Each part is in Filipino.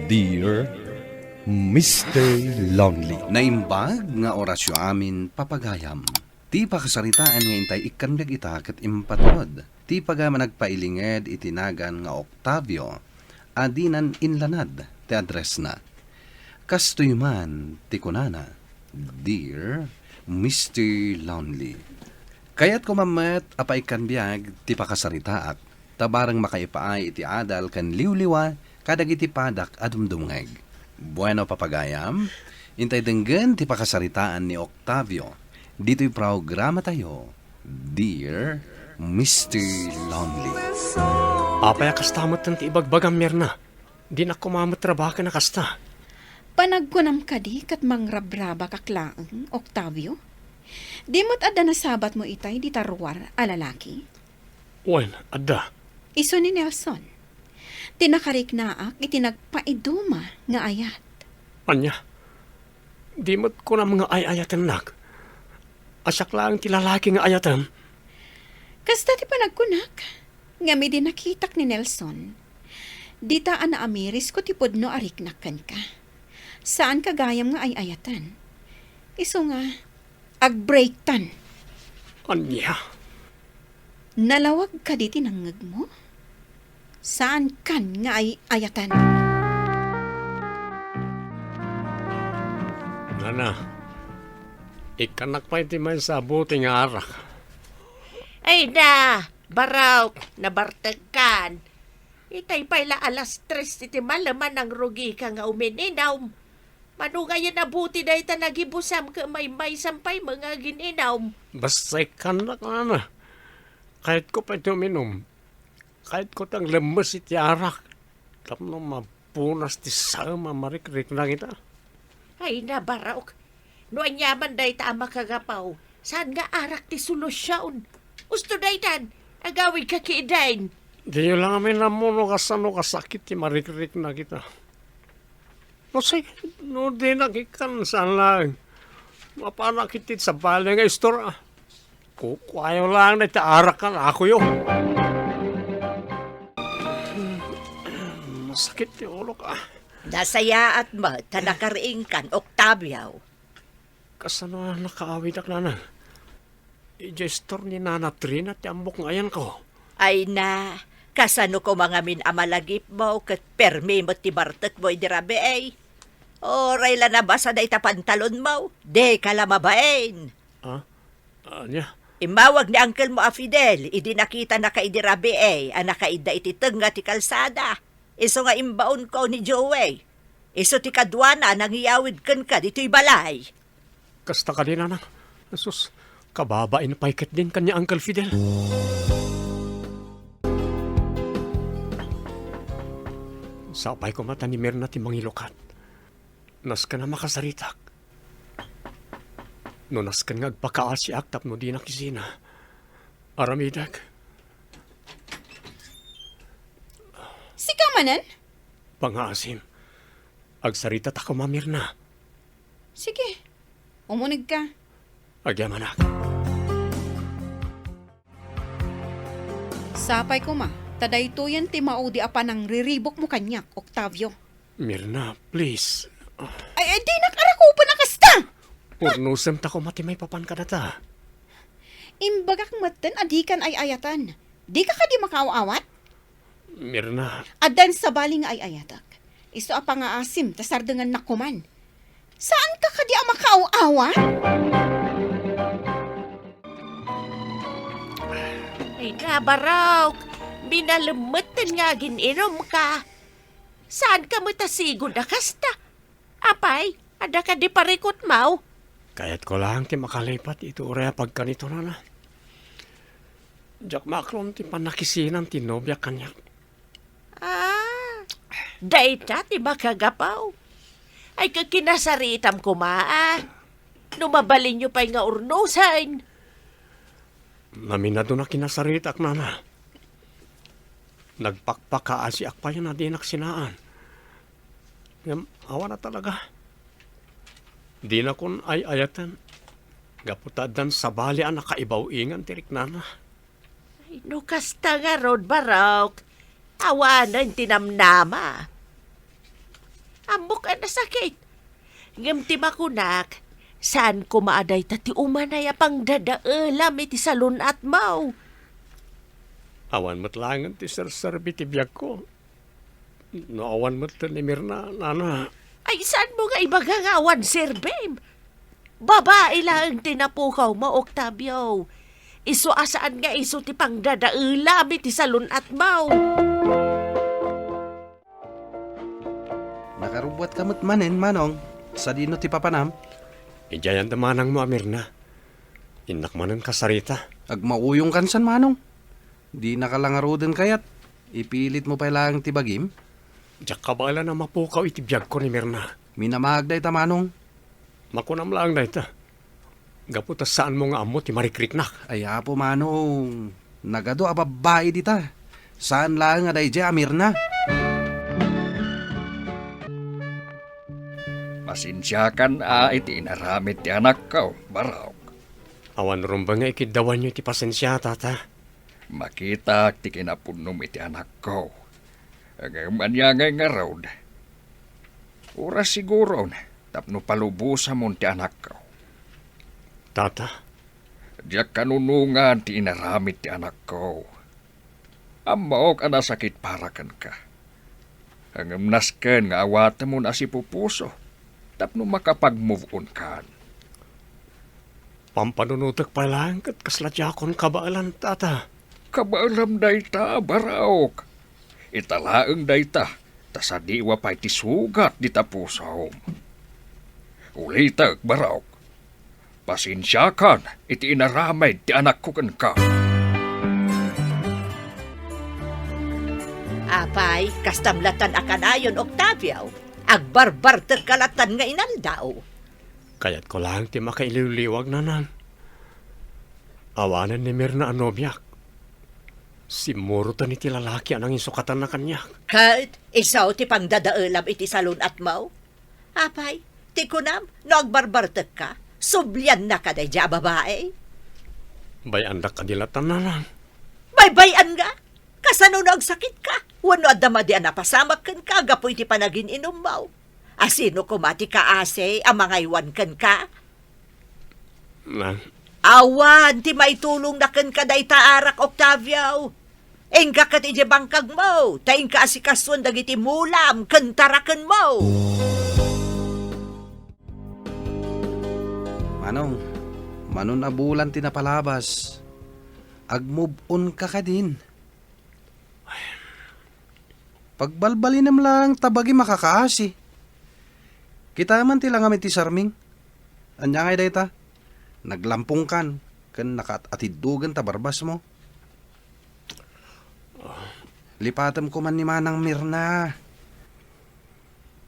Dear Mr. Lonely. Naimbag nga orasyo amin papagayam. Ti pakasaritaan nga intay ikandag ita ket impatod. Ti paga managpailinged itinagan nga Octavio. Adinan inlanad ti address na. Kastoy man ti kunana. Dear Mr. Lonely. Kaya't kumamet apay kan biyag ti pakasaritaak. Tabarang makaipaay iti adal kan liwliwa kadag iti padak adumdumngeg. Bueno papagayam, intay denggen ti pakasaritaan ni Octavio. Dito'y programa tayo, Dear Mr. Lonely. Apay kastamot ng ti ibagbagam merna. Di na kumamot trabaho na kasta. Panagkunam ka di kat mangrabraba kaklaang, Octavio? Di mo't adda na sabat mo itay di tarwar alalaki? Wen, adda. Iso ni Nelson. Tinakarik naak itinagpaiduma nga ayat. Anya, di mo't ko na mga ay-ayatan nak. Asyak lang ti lalaki nga ayatan. Kasta ti panagkunak, nga mi din nakitak ni Nelson. Dita ana amiris ko ti pudno ariknakan ka. Saan ka gayam nga ay-ayatan? Iso nga, agbreaktan. Anya, Nalawag ka di tinangag mo? Saan kan nga ay-ayatan? nana, ikanak pa iti man sa buting arak. Ay na, baraw, nabartagkan. Itay pala alas 3 iti malaman ang rugi ka nga umininaw. Manugayan na buti na ita nagibusam ka may sampay mga gininaw. Basta ikanak nana. Kahit ko pa ito uminom. Kahit ko tang lemes iti arak. Tapno mapunas ti sama marikrik na kita. Ay na, baraw. Noan yaman da ita ang makagapaw. Saan nga arak ti solusyon? Usto da itan, agawid ka kiidain. Di nyo lang kami namuno kasano kasakit ti marikrik na kita. No sige, no di nakikan saan lang. Mapanakitit sa bali nga istora. Kukwayo lang na itaara ka na ako yun. Masakit ti ulo ka. Nasaya at ma, tanakariing kan, Octavio. Kasano na nakaawid ak nana. I-gestor ni Nana Trina ti ambok ngayon ko. Ay na, kasano ko mga minamalagip mo, kat permi mo ti bartek mo idirabe ay. Oray la nabasa na itapantalon mo, de ka lamabain. Anya? Imawag ni uncle mo a Fidel, idi nakita na kaidirabe ay, anakaida iti tenga ti kalsada. Iso nga imbaon ko ni Joey. Iso ti kadwana nang iyawid kan ka dito'y balay. Kasta ka din anak. Asus, kababain paikat din kanya Uncle Fidel. Sapay ko mata ni Merna ti mangilokat. Nas ka na makasaritak. No nas ka nga agpakaal si Aktap no di nakisina. Aramidag. Si Kamanan? Pangasim. Agsarita ta ko mamirna. Sige, umunig ka. Agyamanak. Sapay ko ma, tadaytoyan ti maudi apa ng riribok mo kanyak, Octavio. Mirna, please. Ay, di nakarako pa na kasta! Urnusem ta ko mati may papan ka na ta. Imbagak matan adikan ay ayatan. Di ka di makaaawat? Mirna, Adan sa baling ay ayatak. Iso apa nga asim, tasardengan nakuman. Saan ka di makaaawat? Ay na, baraw, binalamutan nga gininom ka. Saan ka matasigo na kasta? Apay, ada ka di parikot mau? kahit ko lang ti makalipat ito urea pagkanito na na. Jack Macron ti panakisinan ti nobya kanya. Ah, dayta ti makagapaw. Ay kakinasaritam ko maa. Numabalin nyo pa'y nga urnusan. Naminado na kinasaritak na na. Nagpakpakaan si Akpay na di naksinaan. Awa na talaga. Di na kun ay ayatan. Gaputadan sa bali ang nakaibaw ingan tirik nana. Ay, no kasta nga rod, Barok. Awanan tinamnama. amok na sakit. Ngem ti makunak, saan ko maaday tati umanay pang dadaalam iti salon at mau. Awan mo't langan ti sarsarbi ti biyag ko. No awan mo't ni Mirna, nana. Ay, saan mo nga ibagangawan, Sir Bem? Babae lang tinapukaw mo, Octavio. Iso asaan nga iso ti pang dadaalam iti salon at mau. Nakarubwat kamot manen, Manong. Sa dino ti papanam. Ijayan tamanang mo, Mirna. Inak manan kasarita. Agmauyong kansan, Manong. Di nakalangaroden kayat. Ipilit mo pa lang ti bagim. Diyak kabala na mapukaw iti biyag ko ni Mirna. Minamagday ta, Manong. Makunam lang na ita. Gaputas saan mo nga amo ti marikriknak. Ay, apo, Manong. Nagado ababae dita. Saan lang nga day Amir na? Pasensyakan iti inaramit ti anak ko, Baraw. Awan rumba nga ikidawan nyo ti pasensya, tata. Makita ti kinapunom iti anak ko. Ang manyangay nga raw. Oras siguro, tapno palubusan mo ti anak ko. Tata, Diyak kanunungan ti inaramit ti anak ko. Amaok anasakit parakan ka. Ang nasken nga awata mo na si pupuso. Tapno makapag-move on kan. pampanunutak pa lang kat kasladyakon kabaalan, tata. Kabaalam dayta, Baraok. Italaang dayta, tasadiwa pa iti sugat di tapusom. Ulitag, Baraok. Pasensyakan, iti inaramay ti anak ko kan ka. Apay, kastamlatan akanayon, Octavio. Agbarbar terkalatan nga inaldaw. Kaya't ko lang ti makaililiwag nanan. Awanan ni Mirna anobyak. Si Murutan iti lalaki anang isukatan na kanya. Kahit isaw ti pang dadaalam iti salon at mau. Apay, ti kunam, no agbarbar ka, sublyan na ka day dya babae. Bayan da kadilatan nanan. Baybayan nga, kasano na agsakit ka. Wano adama di napasamak kan ka, gapoy ti panagin inom mau. Asino kumati ka ase, amangaywan kan ka. Nan, Awan, ti maitulong na kan ka day taarak, Octavio. Engga ka ti bangkag mo, taing ka asikaswan dagiti mulam, kantarakan mo. Manong, manon abulan tinapalabas. Ag-move on ka din. Pagbalbalinam lang, tabagi makakaasi. Kita man tila nga ti sarming. Anya ngay dayta? Naglampong kan nakatatidugan ta barbas mo. Lipatam ko man ni Manang Mirna.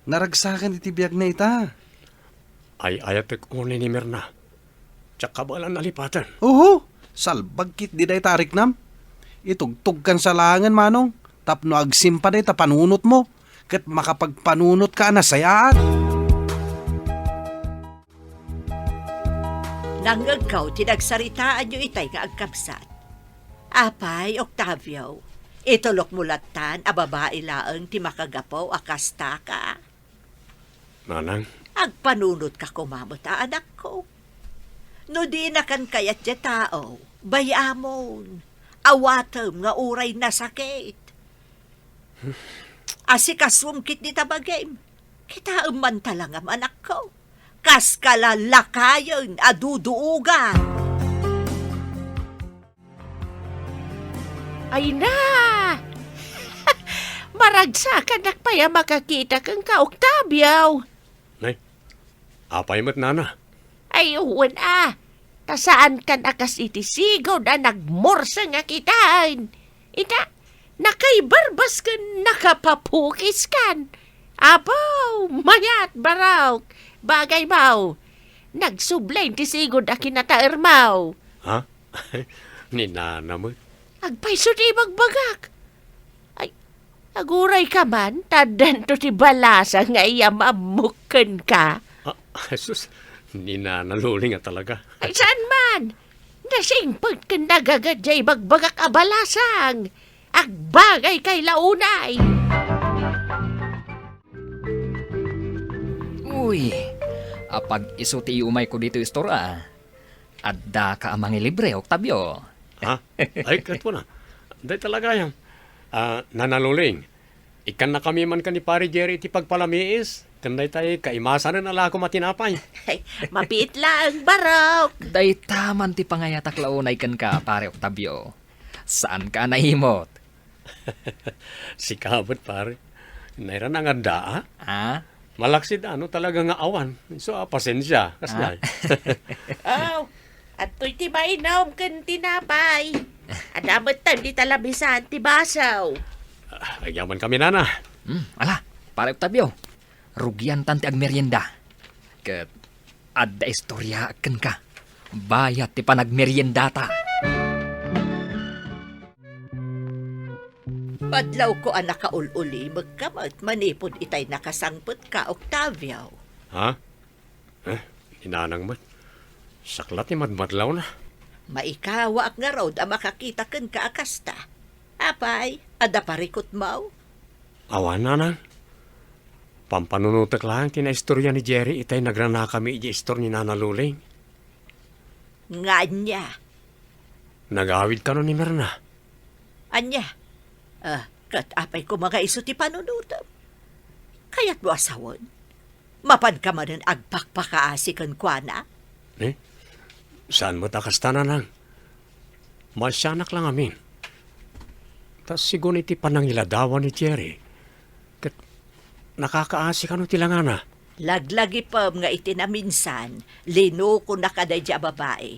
Naragsakan iti biyag na ita. ay ayatek unay ni Mirna. Tsaka balan nalipatan. Oo, salbagkit di day tarik nam. Itugtug kan sa langan, Manong. Tapno agsimpa day tapanunot mo. Kat makapagpanunot ka na sayaan. Nangagaw, tinagsaritaan nyo itay nga agkabsat. Apay, Octavio, itulok mulatan a babae laang ti makagapaw akasta ka. Nanang, Agpanunot ka kumamot anak ko. No di na kan kayat dya tao, bayamon, awatem nga uray na sakit. Asikaswumkit ni tabagim, kita man talangam anak ko. Kas kalalakayon aduduugan. Ay na! Maragsakan nakpaya makakita kang ka, Octavio. nay, apay mo't nana. Ay, uwan tasaan kan akas iti sigaw na nagmorsa nga kitain. Ita, nakaibarbas kan nakapapukis kan. Apaw, mayat baraw, bagay maw. Nagsublay ti sigod a kinataer maw. Ha? Ni nana mo. Agpaiso di magbagak. Ay, aguray ka man, tadan to ti balasa nga iya mamukan ka. Jesus, ni nana luling nga talaga. Ay, saan man? Nasingpag ka nagagadjay magbagak abalasang. Agbagay kay launay. Uy, apag isuti umay ko dito istora. Adda ka amang libre, Octavio. Ha? Ay, kat po na. Day talaga yan. Nanaluling. Ikan na kami man ka ni Pare Jerry iti pagpalamiis. Kanday tayo kaimasan na nala ako matinapay. Ay, mabiit lang, Baraw. Day taman ti pangayatak launay kan ka, pare Octavio. Saan ka nahimot? Si kabot pare. Naira na nga daa. Ha? Malaksid talaga nga awan. So, pasensya. Kasnay. Oh, at to'y tibay naom kan tinapay. Adamat tayo di talabisan ti basaw. Agyaman kami nana. Ala, pare Octavio. Rugyan tanti ag merienda. Ket adda istorya ken ka. Bayat ti panagmeryendata. Padlaw ko anak ka ululi, magkamot manipod itay nakasangpot ka, Octavio. Ha? Inanang mat. Saklat ni madmadlaw na. Maikawa ak nga raw da makakita ken ka akasta. Apay, ada parikot mau. Awan nanang. Pampanunutak lang tina-istorya ni Jerry itay nagrana kami iji-istor ni Nana Luling. Nga niya. Nagawid ka no ni Mirna. Anya. Kat apay ko mga iso ti panunutom. Kaya't mo asawon. Mapan ka man ang agpakpakaasikan kwa na. Saan mo takasta nanang? Masyanak lang amin. Tas sigun iti panangiladawan ni Jerry. Kat nakakaasi ka no tilangana. Laglagi pa nga itinaminsan, lino ko nakadadya babae.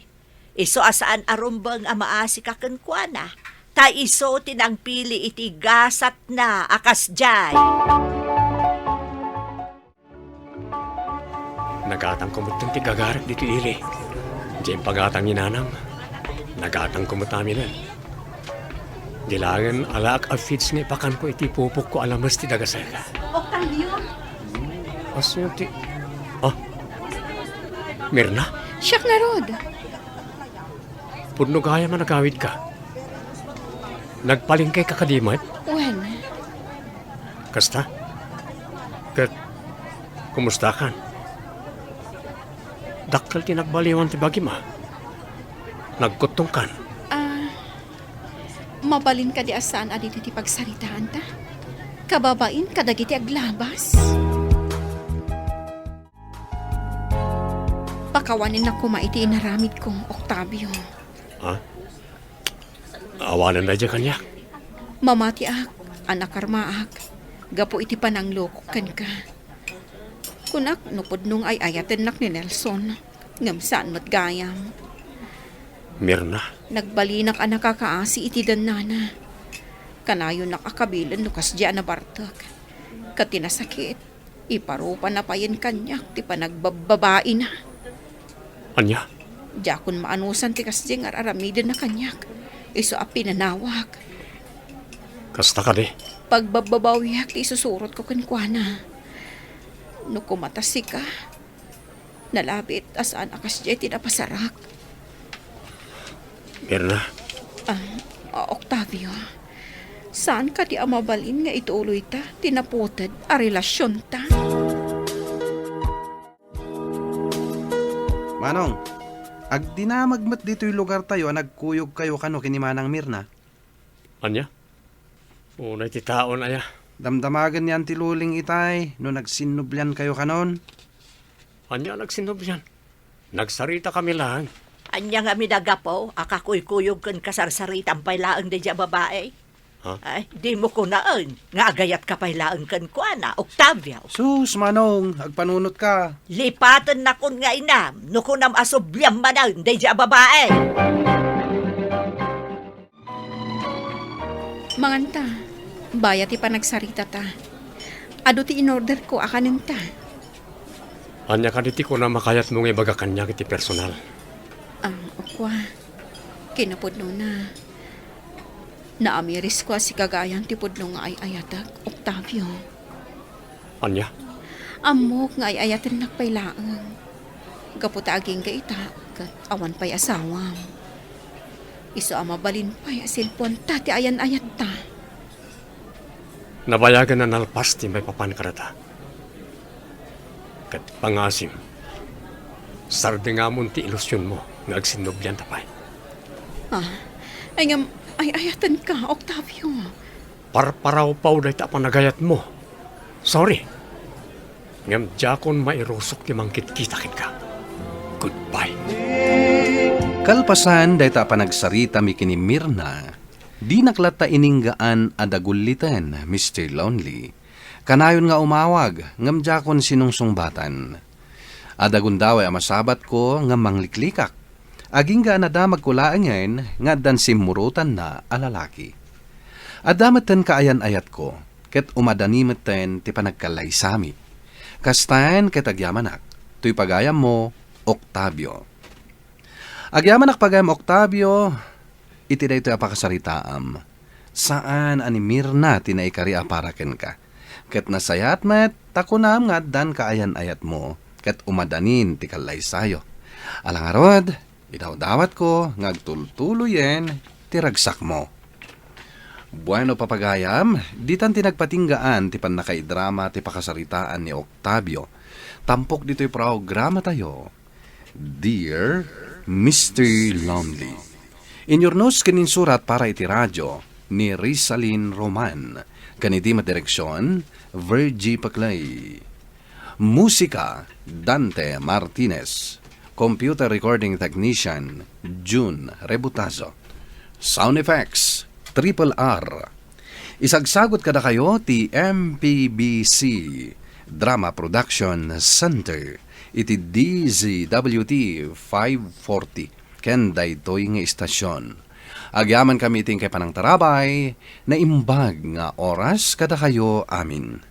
Iso asaan arumbang amaasi ka kwa na. Ta iso tinang pili iti gasat na akas jay. Nagatang kumutang ti gagarak dito ili. Diyan pagatang ni nanang. Nagatang kumutaminan. Dilangan alak a fits nga ipakan ko iti pupok ko alamas ti dagasala. Octavio, Aso ti... Mirna, siyak na rod. pudno gaya man nagawid ka. Nagpalingkay ka kadimat? When? Kasta? Kat, kumusta kan? Dakkel ti nagbaliwan ti bagima. Nagkutong kan. Mabalin ka di asaan adito ti pagsaritaan ta. Kababain kadagiti aglabas. Pakawanin na kumaiti inaramid kong Octavio. Awanan na dyan kanya. Mamati ak, anak karmaak, gapo iti panangloko kan ka. Kunak, nupod nung ay ayaten nak ni Nelson, ngam saan matgayam. Mirna, Nagbalinak anak kakaasi iti danana. Kanayo nakakabilan nukas diyan na bartak. Katinasakit, iparupa na payan kanyak, ti panagbababae na. anya? Jakon maanusan ti kasdi nga aramidin na kanyak. Iso a pinanawag. Kasta ka de. Pagbababawiyak ti isusurot ko kankwana. No kumatasi ka, nalabit asaan akas diya tinapasarak. Mirna, Octavio, saan ka di amabalin nga ituloy ta, tinaputad a relasyon ta? Manong, ag dinamagmat dito'y lugar tayo, nagkuyog kayo kano kini Manang Mirna. anya? Unay ti taon aya. Damdamagan niyan ti Luling itay, no nagsinublan kayo kanon. Anya nagsinubyan. Nagsarita kami lang. Anya nga minagapo, akakuy-kuyog kan kasarsaritan pailaan de dya babae. Ha? Ay, di mo ko naan. Nga agayat ka pailaan kan kwa na, Octavio. Sus, Manong, agpanunot ka. Lipatan na kun nga inam, no kunam asobyam manan de dya babae. Manganta, bayat ti panagsarita ta. Ado ti in-order ko akanin ta. Anya ka diti ko na makayat mong ibaga kanya kiti personal. Okwa, kinapudno na. Naamiris ko si kagayan ti pudno nga ay ayatag, Octavio. Anya? Amok nga ay ayatan nakpailaang. Gaputa aging ka ita, kat awan pa'y asawam. Iso amabalin pa'y asilpon tati ayan-ayat ta. Nabayagan na nalpas ti may papan karata. Kat pangasim. Sarde nga mo ti ilusyon mo. Nagsinubyan tapay. Ay ngam, ay ayatan ka, Octavio. Parparaw paw dahi ta panagayat mo. Sorry. Ngam jakon mairusok ti mangkit-kitakin ka. Goodbye. Kalpasan dahi ta panagsarita mi kini Mirna. Di naklata ininggaan adagulitan, Mr. Lonely. Kanayon nga umawag, ngam jakon sinungsungbatan. Adagun daw ay amasabat ko nga mangliklikak. Aging ga nada magkulaan ngayon nga dan simurutan na alalaki. Adamatan kaayan-ayat ko, ket umadanimatan ti panagkalay sami. Kastayan ket agyamanak, tuy pagayam mo, Octavio. Agyamanak pagayam Octavio, iti da ito apakasaritaam. Saan ani Mirna tinaikari aparaken ka? Ket nasayat met, takunam nga dan kaayan-ayat mo, ket umadanin ti kalay sayo. Alangarod, idawdawat ko, ngagtultuloyen, ti ragsak mo. Bueno papagayam, ditan tinagpatinggaan ti panakaidrama ti pakasaritaan ni Octavio. Tampok dito'y programa tayo. Dear Mr. Lonely. Inyornos kanin surat para iti radyo ni Rizalyn Roman. Kaniti madireksyon, Virgie Paclay. Musika, Dante Martinez. Computer Recording Technician, June Rebutazo. Sound Effects, Triple R. Isagsagot kada kayo ti MPBC Drama Production Center. Iti DZWT 540. Ken daytoy nga istasyon. Agyaman kami iting kay panang tarabay na imbag nga oras kada kayo amin.